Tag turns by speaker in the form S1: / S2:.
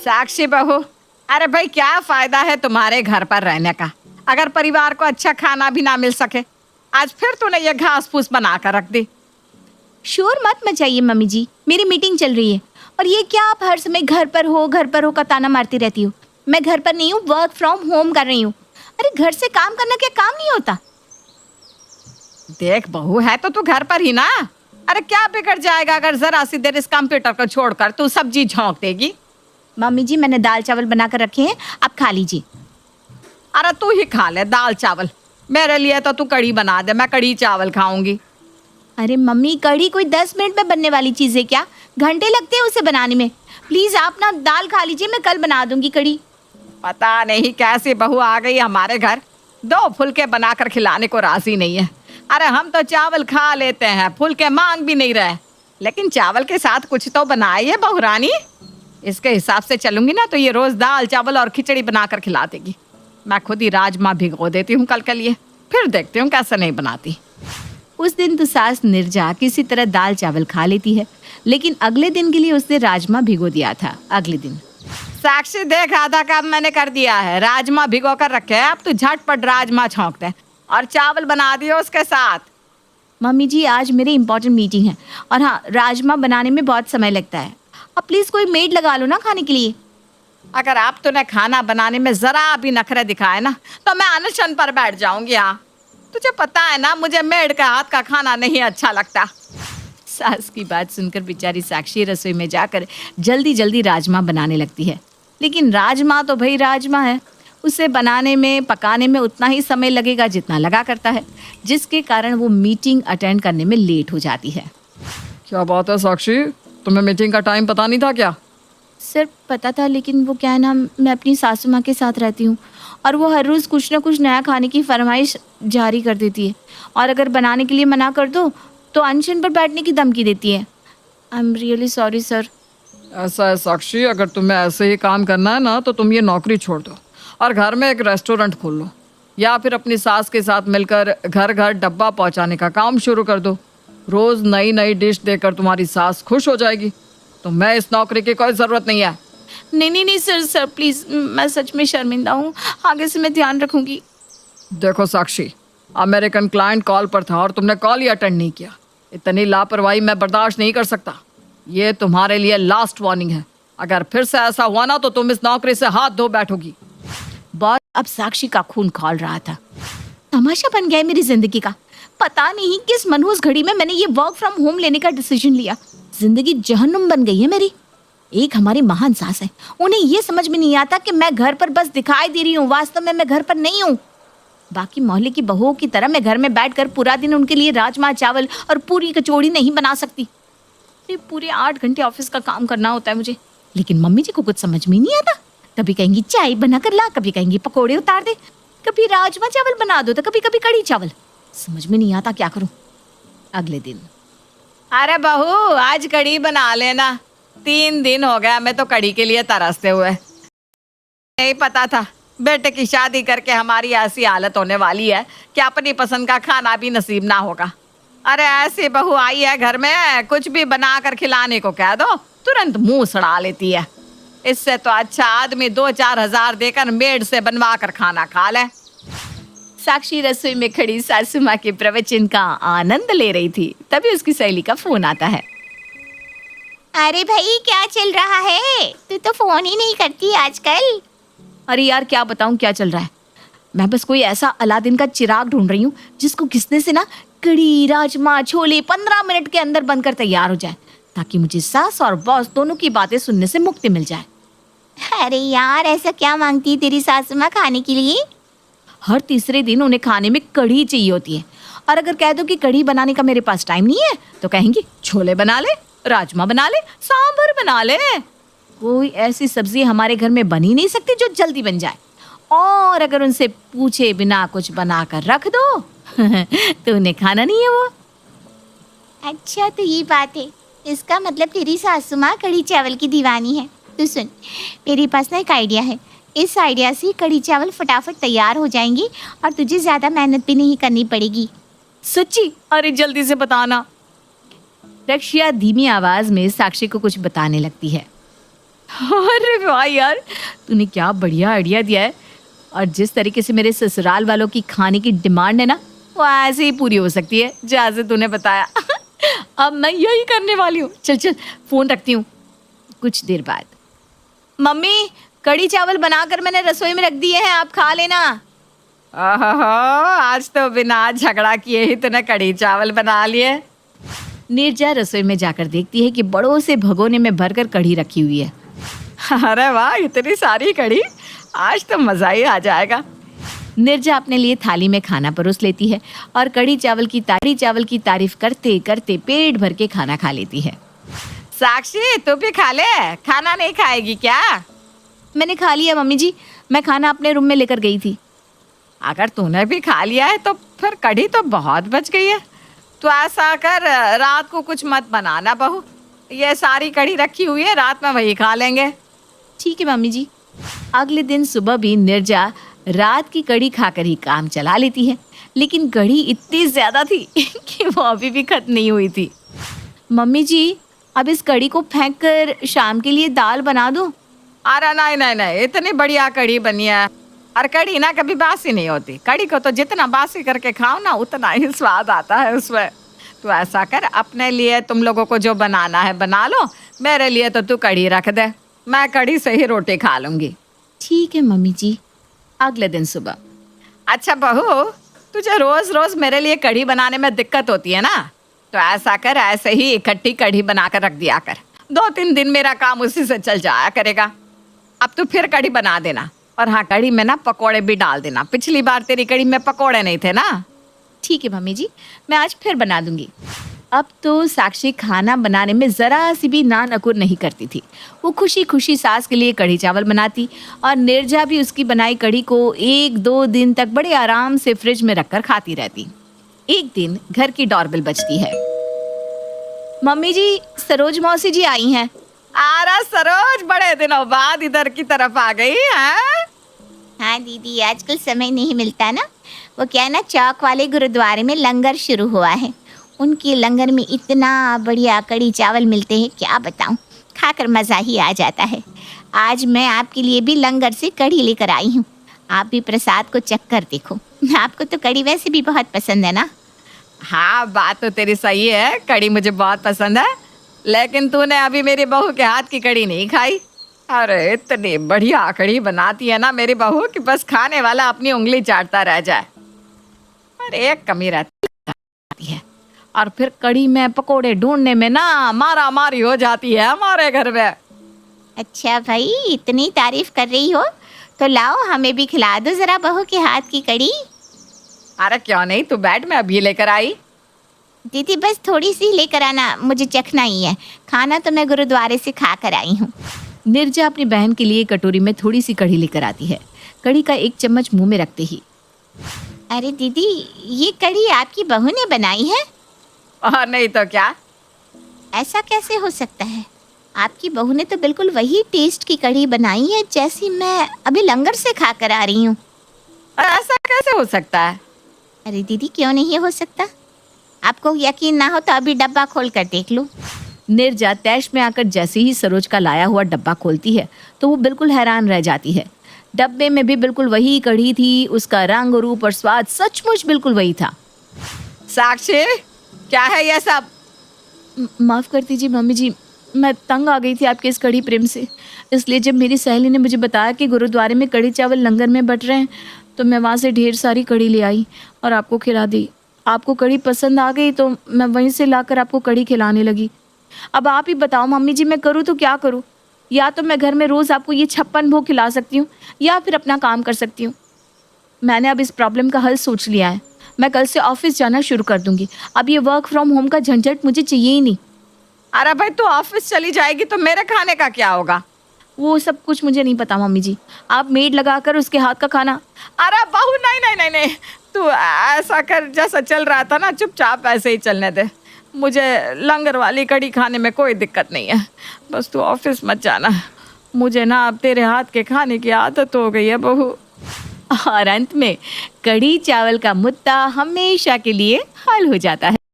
S1: साक्षी बहू, अरे भाई क्या फायदा है तुम्हारे घर पर रहने का अगर परिवार को अच्छा खाना भी ना मिल सके। आज फिर तूने ये घास फूस बना कर रख दी।
S2: शोर मत मचाइए मम्मी जी, मेरी मीटिंग चल रही है। और ये क्या आप हर समय घर पर हो का ताना मारती रहती हो। मैं घर पर नहीं हूँ, वर्क फ्रॉम होम कर रही हूँ। अरे घर से काम करना क्या काम नहीं होता?
S1: देख बहू, है तो तू घर पर ही ना। अरे क्या बिगड़ जाएगा अगर जरा सी देर इस कंप्यूटर को छोड़कर तू सब्जी झोंक देगी।
S2: मम्मी जी, मैंने दाल चावल बना कर रखे हैं, आप खा लीजिए।
S1: अरे तू ही खा ले दाल चावल, मेरे लिए तो तू कढ़ी बना दे, मैं कढ़ी चावल खाऊंगी।
S2: अरे मम्मी, कढ़ी कोई 10 मिनट में बनने वाली चीज़ है क्या? घंटे लगते हैं उसे बनाने में। प्लीज़ आप ना दाल खा लीजिए, मैं कल बना दूंगी कढ़ी।
S1: पता नहीं कैसी बहू आ गई हमारे घर, 2 फुलके बनाकर खिलाने को राजी नहीं है। अरे हम तो चावल खा लेते हैं, फुलके मांग भी नहीं रहे, लेकिन चावल के साथ कुछ तो बनाइए बहू रानी। इसके हिसाब से चलूंगी ना तो ये रोज दाल चावल और खिचड़ी बनाकर खिला देगी। मैं खुद ही राजमा भिगो देती हूँ कल के लिए, फिर देखती हूँ कैसे नहीं बनाती।
S2: उस दिन तो सास निर्जा किसी तरह दाल चावल खा लेती है, लेकिन अगले दिन के लिए उसने राजमा भिगो दिया था। अगले दिन
S1: साक्षी देख, आधा काम मैंने कर दिया है, राजमा भिगो कर रखे हैं, अब तू झटपट राजमा छौंक दे और चावल बना दियो उसके साथ।
S2: मम्मी जी, आज मेरी इंपॉर्टेंट मीटिंग है और हाँ, राजमा बनाने में बहुत समय लगता है। अब प्लीज़ कोई मेड लगा लो ना खाने के लिए।
S1: अगर आप तूने खाना बनाने में जरा भी नखरे दिखाए ना तो मैं अनशन पर बैठ जाऊंगी। हाँ, तुझे पता है ना मुझे मेड का हाथ का खाना नहीं अच्छा लगता।
S2: सास की बात सुनकर बेचारी साक्षी रसोई में जाकर जल्दी जल्दी राजमा बनाने लगती है। लेकिन राजमा तो भाई राजमा है, उसे बनाने में पकाने में उतना ही समय लगेगा जितना लगा करता है, जिसके कारण वो मीटिंग अटेंड करने में लेट हो जाती है।
S1: क्या बात है साक्षी, तुम्हें मीटिंग का टाइम पता नहीं था क्या?
S2: सर पता था, लेकिन वो क्या है ना, मैं अपनी सासू माँ के साथ रहती हूँ और वो हर रोज़ कुछ ना कुछ नया खाने की फरमाइश जारी कर देती है, और अगर बनाने के लिए मना कर दो तो अनशन पर बैठने की धमकी देती है। I am really sorry sir.
S1: ऐसा है साक्षी, अगर तुम्हें ऐसे ही काम करना है ना तो तुम ये नौकरी छोड़ दो और घर में एक रेस्टोरेंट खोल लो, या फिर अपनी सास के साथ मिलकर घर घर डब्बा पहुंचाने का काम शुरू कर दो। रोज़ नई नई डिश देकर तुम्हारी सास खुश हो जाएगी। तो मैं इस नौकरी की कोई ज़रूरत नहीं है।
S2: नहीं सर प्लीज़, मैं सच में शर्मिंदा हूँ, आगे से मैं ध्यान रखूँगी।
S1: देखो साक्षी, अमेरिकन क्लाइंट कॉल पर था और तुमने कॉल ही अटेंड नहीं किया। इतनी लापरवाही मैं बर्दाश्त नहीं कर सकता। ये तुम्हारे लिए लास्ट वार्निंग है, अगर फिर से ऐसा हुआ ना तो तुम इस नौकरी से हाथ धो बैठोगी।
S2: बॉस अब साक्षी का खून खौल रहा था। तमाशा बन गया है मेरी जिंदगी का। पता नहीं किस मनहूस घड़ी में मैंने ये वर्क फ्रॉम होम लेने का डिसीजन लिया। जिंदगी जहन्नुम बन गई है मेरी। एक हमारी महान सास है, उन्हें ये समझ में नहीं आता कि मैं घर पर बस दिखाई दे रही हूँ, वास्तव में मैं घर पर नहीं हूँ। बाकी मोहल्ले की बहुओं की तरह मैं घर में बैठकर पूरा दिन उनके लिए राजमा चावल और पूरी कचौड़ी नहीं बना सकती। पूरे 8 घंटे ऑफिस का काम करना होता है मुझे। लेकिन मम्मी जी को कुछ समझ में नहीं आता। कभी कहेंगी चाय बना कर ला, कभी कहेंगी पकोड़े उतार दे, कभी राजमा चावल बना दो, तो कभी कभी कढ़ी चावल। समझ में नहीं आता क्या करूं। अगले दिन,
S1: अरे बहू आज कढ़ी बना लेना, 3 दिन हो गया मैं तो कढ़ी के लिए तरसते हुए। नहीं पता था बेटे की शादी करके हमारी ऐसी हालत होने वाली है कि अपनी पसंद का खाना भी नसीब ना होगा। अरे ऐसी बहू आई है घर में, कुछ भी बना कर खिलाने को कह दो तुरंत मुंह सड़ा लेती है। इससे तो अच्छा आदमी 2-4 हजार देकर मेड से बनवा कर खाना खा ले।
S2: साक्षी रसोई में खड़ी सासू माँ के प्रवचन का आनंद ले रही थी, तभी उसकी सहेली का फोन आता है। अरे भाई क्या चल रहा है? तू तो फोन ही नहीं करती आजकल। अरे यार क्या बताऊं क्या चल रहा है। मैं बस कोई ऐसा अलादीन का चिराग ढूंढ रही हूँ जिसको घिसने से ना कढ़ी राजमा छोले 15 मिनट के अंदर बनकर तैयार हो जाए, ताकि मुझे सास और बॉस दोनों की बातें सुनने से मुक्ति मिल जाए। अरे यार ऐसा क्या मांगती है तेरी सासू माँ खाने के लिए? हर तीसरे दिन उन्हें खाने में कढ़ी चाहिए होती है, और अगर कह दो कि कढ़ी बनाने का मेरे पास टाइम नहीं है तो कहेंगी छोले बना ले, राजमा बना ले, सांभर बना ले। कोई ऐसी सब्जी हमारे घर में बन ही नहीं सकती जो जल्दी बन जाए, और अगर उनसे पूछे बिना कुछ बना कर रख दो तो उन्हें खाना नहीं है वो। अच्छा तो ये बात है, इसका मतलब तेरी सासू माँ कढ़ी चावल की दीवानी है। तो सुन, मेरे पास ना एक आइडिया है। इस आइडिया से कढ़ी चावल फटाफट तैयार हो जाएंगी और तुझे ज़्यादा मेहनत भी नहीं करनी पड़ेगी। सच्ची? अरे जल्दी से बताना। रक्षिया धीमी आवाज में साक्षी को कुछ बताने लगती है। अरे वाह यार, तूने क्या बढ़िया आइडिया दिया है। और जिस तरीके से मेरे ससुराल वालों की खाने की डिमांड है ना, वो ऐसे ही पूरी हो सकती है जैसे तूने बताया। अब मैं यही करने वाली हूँ। चल चल फोन रखती हूँ। कुछ देर बाद, मम्मी कढ़ी चावल बनाकर मैंने रसोई में रख दिए हैं, आप खा लेना।
S1: ओहो, आज तो बिना झगड़ा किए ही तूने कढ़ी चावल बना लिए।
S2: नीरजा रसोई में जाकर देखती है कि बड़ों से भगोने में भरकर कढ़ी रखी हुई है।
S1: अरे वाह, इतनी सारी कढ़ी, आज तो मज़ा ही आ जाएगा।
S2: नीरजा अपने लिए थाली में खाना परोस लेती है और कढ़ी चावल की तारीफ करते करते पेट भर के खाना खा लेती है।
S1: साक्षी, तू भी खा ले, खाना नहीं खाएगी क्या?
S2: मैंने खा लिया मम्मी जी, मैं खाना अपने रूम में लेकर गई थी।
S1: अगर तूने भी खा लिया है तो फिर कढ़ी तो बहुत बच गई है। तो ऐसा कर, रात को कुछ मत बनाना बहू, ये सारी कढ़ी रखी हुई है, रात में वही खा लेंगे।
S2: ठीक है मम्मी जी। अगले दिन सुबह भी नीरजा रात की कढ़ी खाकर ही काम चला लेती है, लेकिन कढ़ी इतनी ज्यादा थी कि वो अभी भी खत्म नहीं हुई थी। मम्मी जी, अब इस कढ़ी को फेंक कर शाम के लिए दाल बना दूं?
S1: अरे नहीं नहीं नहीं, इतनी बढ़िया कढ़ी बनी है। और कढ़ी ना कभी बासी नहीं होती। कढ़ी को तो जितना बासी करके खाओ ना, उतना ही स्वाद आता है उसमें। तो ऐसा कर, अपने लिए तुम लोगों को जो बनाना है बना लो, मेरे लिए तो तू कढ़ी रख दे, मैं कढ़ी से ही रोटी खा लूँगी।
S2: ठीक है मम्मी जी। अगले दिन सुबह,
S1: अच्छा बहू, तुझे रोज़ रोज़ मेरे लिए कढ़ी बनाने में दिक्कत होती है ना, तो ऐसा कर, ऐसे ही इकट्ठी कढ़ी बना कर रख दिया कर। 2-3 दिन मेरा काम उसी से चल जाया करेगा। अब तू फिर कढ़ी बना देना। और हाँ, कढ़ी में ना पकोड़े भी डाल देना। पिछली बार तेरी कढ़ी में पकोड़े नहीं थे ना।
S2: ठीक है मम्मी जी, मैं आज फिर बना दूंगी। अब तो साक्षी खाना बनाने में ज़रा सी भी ना नकुर नहीं करती थी। वो खुशी खुशी सास के लिए कढ़ी चावल बनाती और नीरजा भी उसकी बनाई कढ़ी को 1-2 दिन तक बड़े आराम से फ्रिज में रखकर खाती रहती। एक दिन घर की डोरबेल बजती है। मम्मी जी, सरोज मौसी जी आई हैं।
S1: आरा सरोज, बड़े दिनों बाद इधर की तरफ आ गई है।
S3: हाँ दीदी, आजकल समय नहीं मिलता ना। वो क्या है ना, चौक वाले गुरुद्वारे में लंगर शुरू हुआ है। उनके लंगर में इतना बढ़िया कढ़ी चावल मिलते हैं, क्या बताऊं, खाकर मज़ा ही आ जाता है। आज मैं आपके लिए भी लंगर से कढ़ी लेकर आई हूँ। आप भी प्रसाद को चख कर देखो। आपको तो कढ़ी वैसे भी बहुत पसंद है ना।
S1: हाँ, बात तो तेरी सही है, कढ़ी मुझे बहुत पसंद है, लेकिन तूने अभी मेरी बहू के हाथ की कढ़ी नहीं खाई। अरे इतनी बढ़िया कढ़ी बनाती है ना मेरी बहू कि बस खाने वाला अपनी उंगली चाटता रह जाए। और एक कमी रहती है, और फिर कढ़ी में पकोड़े ढूंढने में ना मारा मारी हो जाती है हमारे घर में।
S3: अच्छा भाई, इतनी तारीफ कर रही हो तो लाओ, हमें भी खिला दो ज़रा बहू के हाथ की कढ़ी।
S1: अरे क्यों नहीं, तू बैठ, मैं अभी लेकर आई।
S3: दीदी बस थोड़ी सी लेकर आना, मुझे चखना ही है। खाना तो मैं गुरुद्वारे से खा कर आई हूँ।
S2: नीरजा अपनी बहन के लिए कटोरी में थोड़ी सी कढ़ी लेकर आती है। कढ़ी का एक चम्मच मुंह में रखते ही,
S3: अरे दीदी, ये कढ़ी आपकी बहू ने बनाई है?
S1: और नहीं तो क्या।
S3: ऐसा कैसे हो सकता है? आपकी बहू ने तो बिल्कुल वही टेस्ट की कढ़ी बनाई है जैसी मैं अभी लंगर से खा कर आ रही हूँ।
S1: ऐसा कैसे हो सकता है?
S3: अरे दीदी, क्यों नहीं हो सकता? आपको यकीन ना हो तो अभी डब्बा खोल कर देख लो।
S2: नीरजा तैश में आकर जैसे ही सरोज का लाया हुआ डब्बा खोलती है तो वो बिल्कुल हैरान रह जाती है। डब्बे में भी बिल्कुल वही कढ़ी थी, उसका रंग, रूप और स्वाद सचमुच बिल्कुल वही था।
S1: साक्षी, क्या है ये सब?
S2: माफ़ कर दीजिए मम्मी जी, मैं तंग आ गई थी आपके इस कढ़ी प्रेम से। इसलिए जब मेरी सहेली ने मुझे बताया कि गुरुद्वारे में कढ़ी चावल लंगर में बट रहे हैं, तो मैं वहाँ से ढेर सारी कढ़ी ले आई और आपको खिला दी। आपको कढ़ी पसंद आ गई तो मैं वहीं से लाकर आपको कढ़ी खिलाने लगी। अब आप ही बताओ मम्मी जी, मैं करूँ तो क्या करूँ? या तो मैं घर में रोज़ आपको ये 56 भोग खिला सकती हूँ या फिर अपना काम कर सकती हूँ। मैंने अब इस प्रॉब्लम का हल सोच लिया है। मैं कल से ऑफिस जाना शुरू कर दूँगी। अब ये वर्क फ्रॉम होम का झंझट मुझे चाहिए ही नहीं।
S1: अरे भाई, तू ऑफिस चली जाएगी तो मेरे खाने का क्या होगा?
S2: वो सब कुछ मुझे नहीं पता मम्मी जी, आप मेड लगाकर उसके हाथ का खाना।
S1: अरे बहू, नहीं नहीं नहीं नहीं, तू ऐसा कर, जैसा चल रहा था ना चुपचाप ऐसे ही चलने दे। मुझे लंगर वाली कढ़ी खाने में कोई दिक्कत नहीं है, बस तू ऑफिस मत जाना। मुझे ना अब तेरे हाथ के खाने की आदत हो गई है बहू।
S2: और अंत में कढ़ी चावल का मुद्दा हमेशा के लिए हल हो जाता है।